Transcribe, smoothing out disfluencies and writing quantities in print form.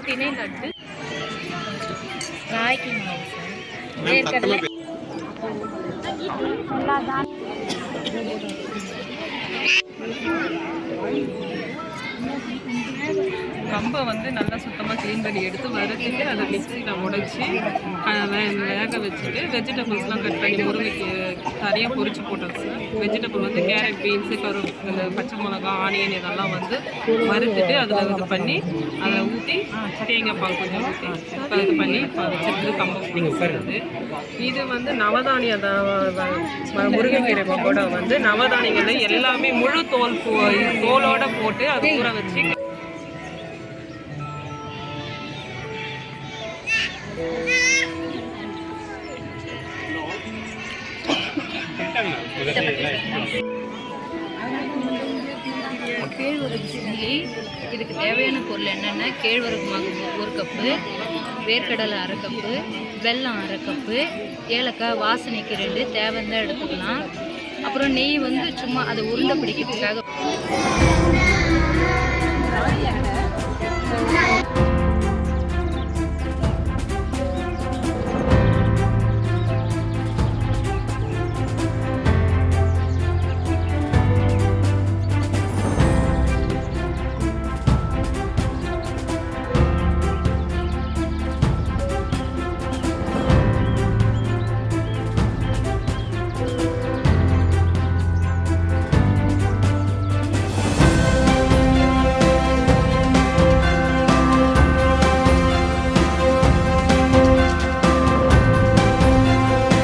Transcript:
திணை லட்டு, ராகி மாவு, வேர்க்கடலை கம்பை வந்து நல்லா சுத்தமாக க்ளீன் பண்ணி எடுத்து வறுத்துட்டு அதை மிக்சியில் உடைச்சி வேக வச்சுட்டு வெஜிடபிள்ஸ்லாம் கட் பண்ணி முருங்கைக்கு தனியாக பொரிச்சு போட்டோம் சார். வெஜிடபிள் வந்து கேரட், பீன்ஸு, பச்சை மிளகா, ஆனியன் இதெல்லாம் வந்து வறுத்துட்டு அதில் இது பண்ணி அதை ஊற்றி தேங்காய் பால் கொஞ்சம் ஊற்றி இது பண்ணி வச்சுட்டு கம்பை பிடிக்கிறது. இது வந்து நவதானிய முருங்கைக்கீரை கூட வந்து நவதானியங்கள் எல்லாமே முழு தோலோட போட்டு அதை ஊற வச்சு கேழ்வரகு சில்லி. இதுக்கு தேவையான பொருள் என்னென்ன: கேழ்வரகு மாவு 1 கப்பு, வேர்க்கடலை 1/2 கப்பு, வெல்லம் 1/2 கப்பு, ஏலக்காய் வாசனைக்கு 2 தேவைந்தான் எடுத்துக்கலாம். அப்புறம் நெய் வந்து சும்மா அதை உருண்டை பிடிக்கிறதுக்காக